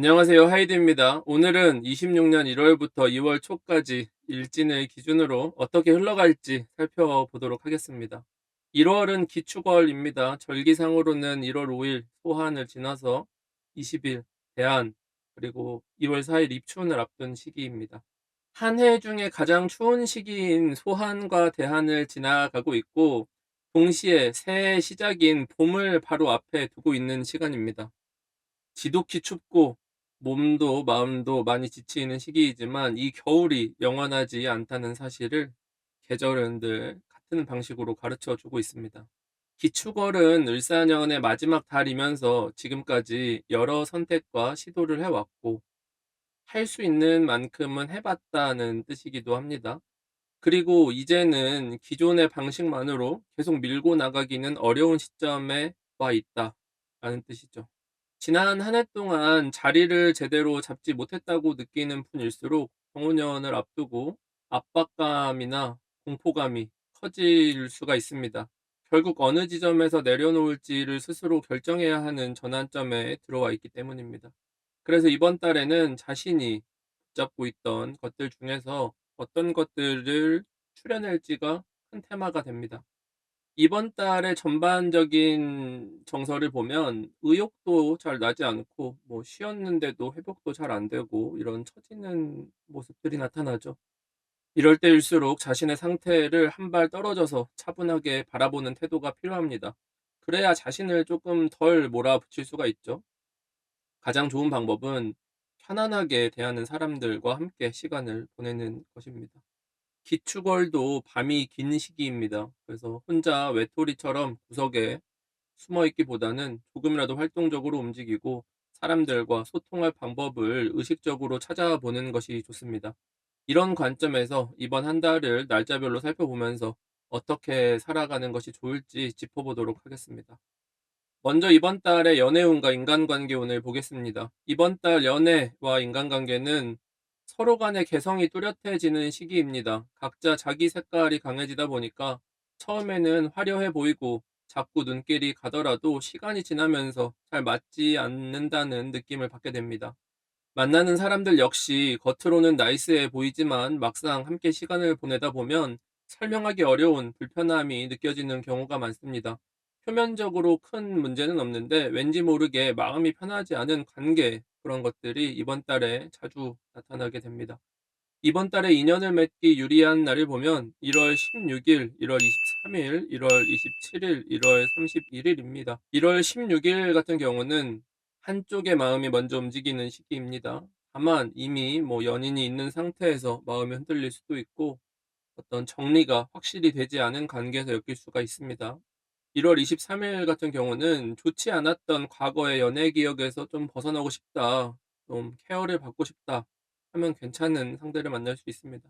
안녕하세요. 하이드입니다. 오늘은 26년 1월부터 2월 초까지 일진을 기준으로 어떻게 흘러갈지 살펴보도록 하겠습니다. 1월은 기축월입니다. 절기상으로는 1월 5일 소한을 지나서 20일 대한, 그리고 2월 4일 입춘을 앞둔 시기입니다. 한 해 중에 가장 추운 시기인 소한과 대한을 지나가고 있고, 동시에 새해 시작인 봄을 바로 앞에 두고 있는 시간입니다. 지독히 춥고 몸도 마음도 많이 지치는 시기이지만 이 겨울이 영원하지 않다는 사실을 계절은 늘 같은 방식으로 가르쳐 주고 있습니다. 기축월은 을사년의 마지막 달이면서 지금까지 여러 선택과 시도를 해왔고, 할 수 있는 만큼은 해봤다는 뜻이기도 합니다. 그리고 이제는 기존의 방식만으로 계속 밀고 나가기는 어려운 시점에 와 있다라는 뜻이죠. 지난 한 해 동안 자리를 제대로 잡지 못했다고 느끼는 분일수록 정호년을 앞두고 압박감이나 공포감이 커질 수가 있습니다. 결국 어느 지점에서 내려놓을지를 스스로 결정해야 하는 전환점에 들어와 있기 때문입니다. 그래서 이번 달에는 자신이 붙잡고 있던 것들 중에서 어떤 것들을 추려낼지가 큰 테마가 됩니다. 이번 달의 전반적인 정서를 보면 의욕도 잘 나지 않고, 쉬었는데도 회복도 잘 안 되고 이런 처지는 모습들이 나타나죠. 이럴 때일수록 자신의 상태를 한 발 떨어져서 차분하게 바라보는 태도가 필요합니다. 그래야 자신을 조금 덜 몰아붙일 수가 있죠. 가장 좋은 방법은 편안하게 대하는 사람들과 함께 시간을 보내는 것입니다. 기축월도 밤이 긴 시기입니다. 그래서 혼자 외톨이처럼 구석에 숨어 있기보다는 조금이라도 활동적으로 움직이고 사람들과 소통할 방법을 의식적으로 찾아보는 것이 좋습니다. 이런 관점에서 이번 한 달을 날짜별로 살펴보면서 어떻게 살아가는 것이 좋을지 짚어보도록 하겠습니다. 먼저 이번 달의 연애운과 인간관계 운을 보겠습니다. 이번 달 연애와 인간관계는 서로 간의 개성이 뚜렷해지는 시기입니다. 각자 자기 색깔이 강해지다 보니까 처음에는 화려해 보이고 자꾸 눈길이 가더라도 시간이 지나면서 잘 맞지 않는다는 느낌을 받게 됩니다. 만나는 사람들 역시 겉으로는 나이스해 보이지만 막상 함께 시간을 보내다 보면 설명하기 어려운 불편함이 느껴지는 경우가 많습니다. 표면적으로 큰 문제는 없는데 왠지 모르게 마음이 편하지 않은 관계, 그런 것들이 이번 달에 자주 나타나게 됩니다. 이번 달에 인연을 맺기 유리한 날을 보면 1월 16일, 1월 23일, 1월 27일, 1월 31일입니다. 1월 16일 같은 경우는 한쪽의 마음이 먼저 움직이는 시기입니다. 다만 이미 연인이 있는 상태에서 마음이 흔들릴 수도 있고, 어떤 정리가 확실히 되지 않은 관계에서 엮일 수가 있습니다. 1월 23일 같은 경우는 좋지 않았던 과거의 연애 기억에서 좀 벗어나고 싶다, 좀 케어를 받고 싶다 하면 괜찮은 상대를 만날 수 있습니다.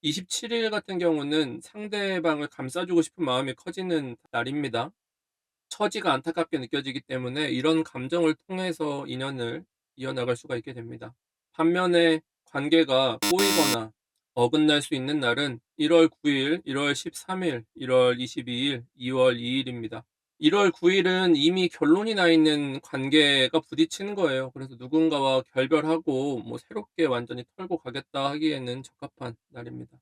27일 같은 경우는 상대방을 감싸주고 싶은 마음이 커지는 날입니다. 처지가 안타깝게 느껴지기 때문에 이런 감정을 통해서 인연을 이어나갈 수가 있게 됩니다. 반면에 관계가 꼬이거나 어긋날 수 있는 날은 1월 9일, 1월 13일, 1월 22일, 2월 2일입니다. 1월 9일은 이미 결론이 나 있는 관계가 부딪히는 거예요. 그래서 누군가와 결별하고 새롭게 완전히 털고 가겠다 하기에는 적합한 날입니다.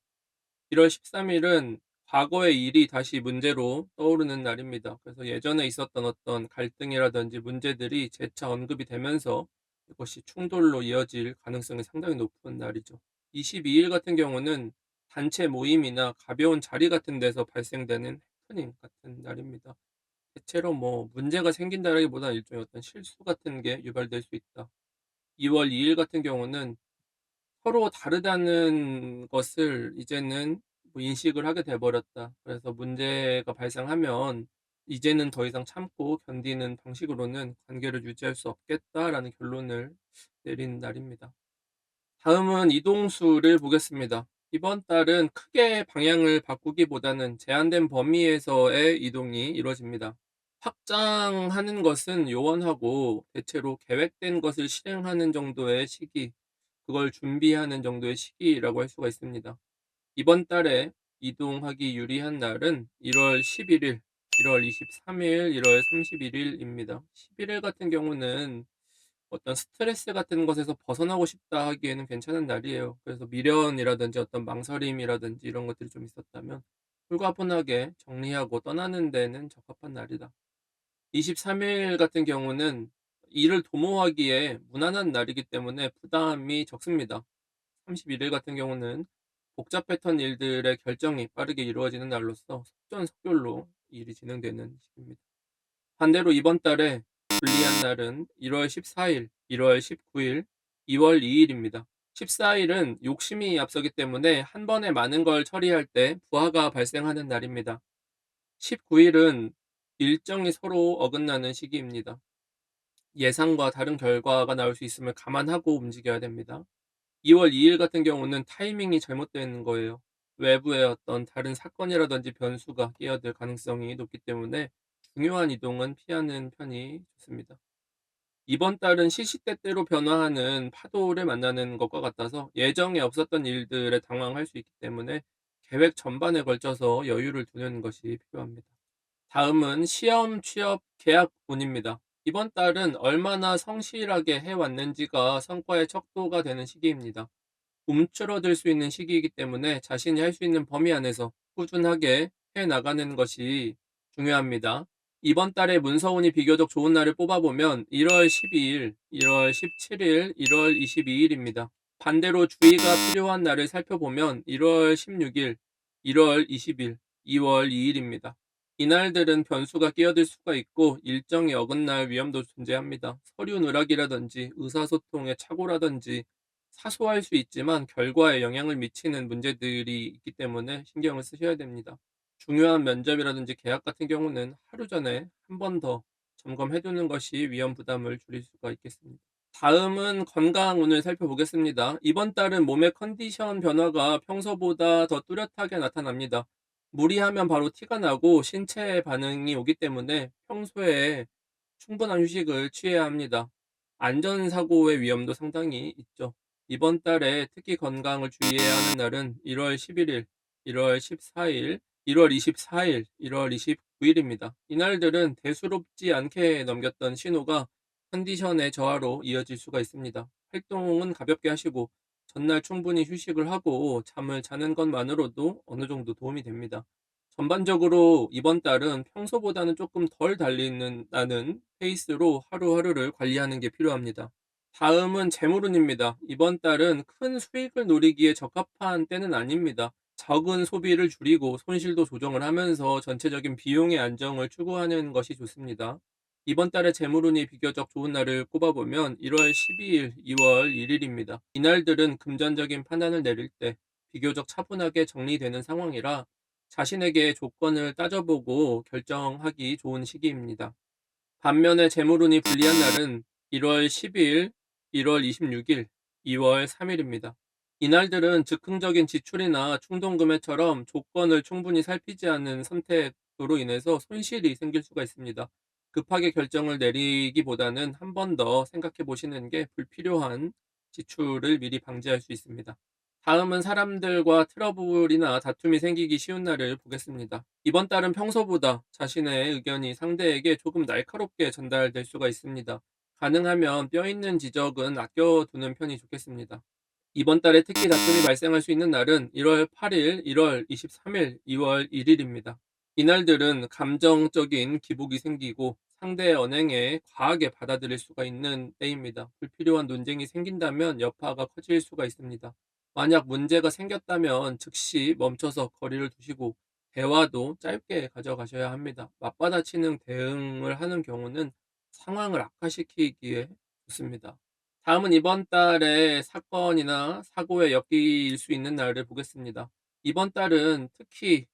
1월 13일은 과거의 일이 다시 문제로 떠오르는 날입니다. 그래서 예전에 있었던 어떤 갈등이라든지 문제들이 재차 언급이 되면서 이것이 충돌로 이어질 가능성이 상당히 높은 날이죠. 22일 같은 경우는 단체 모임이나 가벼운 자리 같은 데서 발생되는 해프닝 같은 날입니다. 대체로 문제가 생긴다라기보다는 일종의 어떤 실수 같은 게 유발될 수 있다. 2월 2일 같은 경우는 서로 다르다는 것을 이제는 인식을 하게 돼 버렸다. 그래서 문제가 발생하면 이제는 더 이상 참고 견디는 방식으로는 관계를 유지할 수 없겠다라는 결론을 내린 날입니다. 다음은 이동수를 보겠습니다. 이번 달은 크게 방향을 바꾸기보다는 제한된 범위에서의 이동이 이루어집니다. 확장하는 것은 요원하고 대체로 계획된 것을 실행하는 정도의 시기, 그걸 준비하는 정도의 시기라고 할 수가 있습니다. 이번 달에 이동하기 유리한 날은 1월 11일, 1월 23일, 1월 31일입니다. 11일 같은 경우는 어떤 스트레스 같은 것에서 벗어나고 싶다 하기에는 괜찮은 날이에요. 그래서 미련이라든지 어떤 망설임이라든지 이런 것들이 좀 있었다면 홀가분하게 정리하고 떠나는 데는 적합한 날이다. 23일 같은 경우는 일을 도모하기에 무난한 날이기 때문에 부담이 적습니다. 31일 같은 경우는 복잡했던 일들의 결정이 빠르게 이루어지는 날로서 속전속결로 일이 진행되는 시기입니다. 반대로 이번 달에 불리한 날은 1월 14일, 1월 19일, 2월 2일입니다. 14일은 욕심이 앞서기 때문에 한 번에 많은 걸 처리할 때 부하가 발생하는 날입니다. 19일은 일정이 서로 어긋나는 시기입니다. 예상과 다른 결과가 나올 수 있음을 감안하고 움직여야 됩니다. 2월 2일 같은 경우는 타이밍이 잘못된 거예요. 외부의 어떤 다른 사건이라든지 변수가 끼어들 가능성이 높기 때문에 중요한 이동은 피하는 편이 좋습니다. 이번 달은 시시때때로 변화하는 파도를 만나는 것과 같아서 예정에 없었던 일들에 당황할 수 있기 때문에 계획 전반에 걸쳐서 여유를 두는 것이 필요합니다. 다음은 시험, 취업, 계약 운입니다. 이번 달은 얼마나 성실하게 해왔는지가 성과의 척도가 되는 시기입니다. 움츠러들 수 있는 시기이기 때문에 자신이 할 수 있는 범위 안에서 꾸준하게 해 나가는 것이 중요합니다. 이번 달에 문서운이 비교적 좋은 날을 뽑아보면 1월 12일, 1월 17일, 1월 22일입니다. 반대로 주의가 필요한 날을 살펴보면 1월 16일, 1월 20일, 2월 2일입니다. 이날들은 변수가 끼어들 수가 있고 일정이 어긋날 위험도 존재합니다. 서류 누락이라든지 의사소통의 착오라든지 사소할 수 있지만 결과에 영향을 미치는 문제들이 있기 때문에 신경을 쓰셔야 됩니다. 중요한 면접이라든지 계약 같은 경우는 하루 전에 한 번 더 점검해 두는 것이 위험 부담을 줄일 수가 있겠습니다. 다음은 건강운을 살펴보겠습니다. 이번 달은 몸의 컨디션 변화가 평소보다 더 뚜렷하게 나타납니다. 무리하면 바로 티가 나고 신체 반응이 오기 때문에 평소에 충분한 휴식을 취해야 합니다. 안전사고의 위험도 상당히 있죠. 이번 달에 특히 건강을 주의해야 하는 날은 1월 11일, 1월 14일, 1월 24일, 1월 29일입니다. 이날들은 대수롭지 않게 넘겼던 신호가 컨디션의 저하로 이어질 수가 있습니다. 활동은 가볍게 하시고 전날 충분히 휴식을 하고 잠을 자는 것만으로도 어느 정도 도움이 됩니다. 전반적으로 이번 달은 평소보다는 조금 덜 달리는 페이스로 하루하루를 관리하는 게 필요합니다. 다음은 재물운입니다. 이번 달은 큰 수익을 노리기에 적합한 때는 아닙니다. 적은 소비를 줄이고 손실도 조정을 하면서 전체적인 비용의 안정을 추구하는 것이 좋습니다. 이번 달에 재물운이 비교적 좋은 날을 꼽아보면 1월 12일, 2월 1일입니다. 이날들은 금전적인 판단을 내릴 때 비교적 차분하게 정리되는 상황이라 자신에게 조건을 따져보고 결정하기 좋은 시기입니다. 반면에 재물운이 불리한 날은 1월 12일, 1월 26일, 2월 3일입니다. 이날들은 즉흥적인 지출이나 충동구매처럼 조건을 충분히 살피지 않은 선택으로 인해서 손실이 생길 수가 있습니다. 급하게 결정을 내리기보다는 한 번 더 생각해 보시는 게 불필요한 지출을 미리 방지할 수 있습니다. 다음은 사람들과 트러블이나 다툼이 생기기 쉬운 날을 보겠습니다. 이번 달은 평소보다 자신의 의견이 상대에게 조금 날카롭게 전달될 수가 있습니다. 가능하면 뼈 있는 지적은 아껴두는 편이 좋겠습니다. 이번 달에 특히 다툼이 발생할 수 있는 날은 1월 8일, 1월 23일, 2월 1일입니다. 이날들은 감정적인 기복이 생기고 상대의 언행에 과하게 받아들일 수가 있는 때입니다. 불필요한 논쟁이 생긴다면 여파가 커질 수가 있습니다. 만약 문제가 생겼다면 즉시 멈춰서 거리를 두시고 대화도 짧게 가져가셔야 합니다. 맞받아치는 대응을 하는 경우는 상황을 악화시키기에 좋습니다. 다음은 이번 달에 사건이나 사고에 엮일 수 있는 날을 보겠습니다. 이번 달은 특히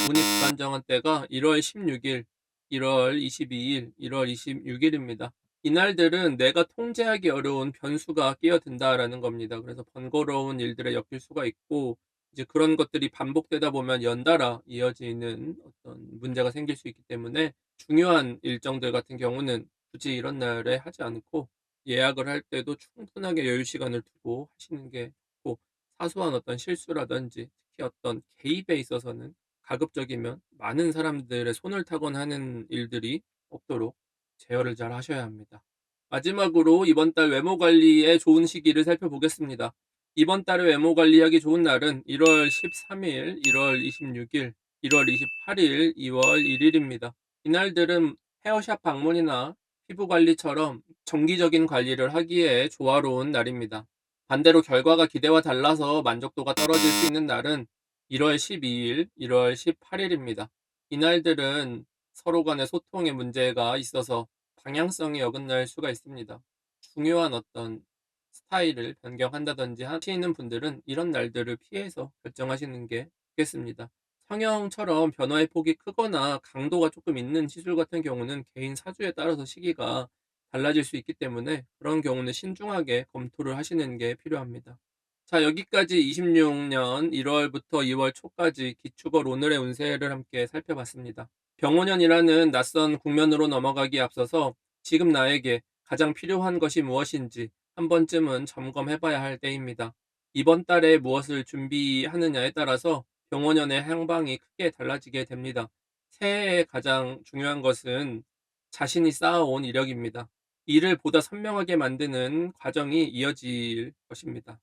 운이 불안정한 때가 1월 16일, 1월 22일, 1월 26일입니다. 이날들은 내가 통제하기 어려운 변수가 끼어든다라는 겁니다. 그래서 번거로운 일들에 엮일 수가 있고 이제 그런 것들이 반복되다 보면 연달아 이어지는 어떤 문제가 생길 수 있기 때문에 중요한 일정들 같은 경우는 굳이 이런 날에 하지 않고 예약을 할 때도 충분하게 여유 시간을 두고 하시는 게 좋고 사소한 어떤 실수라든지 특히 어떤 개입에 있어서는 가급적이면 많은 사람들의 손을 타건 하는 일들이 없도록 제어를 잘 하셔야 합니다. 마지막으로 이번 달 외모 관리에 좋은 시기를 살펴보겠습니다. 이번 달에 외모 관리하기 좋은 날은 1월 13일, 1월 26일, 1월 28일, 2월 1일입니다. 이날들은 헤어샵 방문이나 피부 관리처럼 정기적인 관리를 하기에 조화로운 날입니다. 반대로 결과가 기대와 달라서 만족도가 떨어질 수 있는 날은 1월 12일, 1월 18일입니다. 이날들은 서로 간의 소통에 문제가 있어서 방향성이 어긋날 수가 있습니다. 중요한 어떤 스타일을 변경한다든지 하시는 분들은 이런 날들을 피해서 결정하시는 게 좋겠습니다. 성형처럼 변화의 폭이 크거나 강도가 조금 있는 시술 같은 경우는 개인 사주에 따라서 시기가 달라질 수 있기 때문에 그런 경우는 신중하게 검토를 하시는 게 필요합니다. 자, 여기까지 26년 1월부터 2월 초까지 기축월 오늘의 운세를 함께 살펴봤습니다. 병오년이라는 낯선 국면으로 넘어가기에 앞서서 지금 나에게 가장 필요한 것이 무엇인지 한 번쯤은 점검해 봐야 할 때입니다. 이번 달에 무엇을 준비하느냐에 따라서 병오년의 향방이 크게 달라지게 됩니다. 새해에 가장 중요한 것은 자신이 쌓아온 이력입니다. 이를 보다 선명하게 만드는 과정이 이어질 것입니다.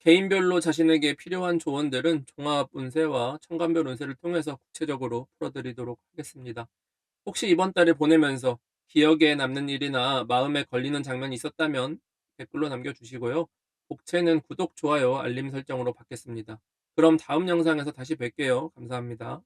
개인별로 자신에게 필요한 조언들은 종합 운세와 천간별 운세를 통해서 구체적으로 풀어드리도록 하겠습니다. 혹시 이번 달을 보내면서 기억에 남는 일이나 마음에 걸리는 장면이 있었다면 댓글로 남겨주시고요. 복채는 구독, 좋아요, 알림 설정으로 받겠습니다. 그럼 다음 영상에서 다시 뵐게요. 감사합니다.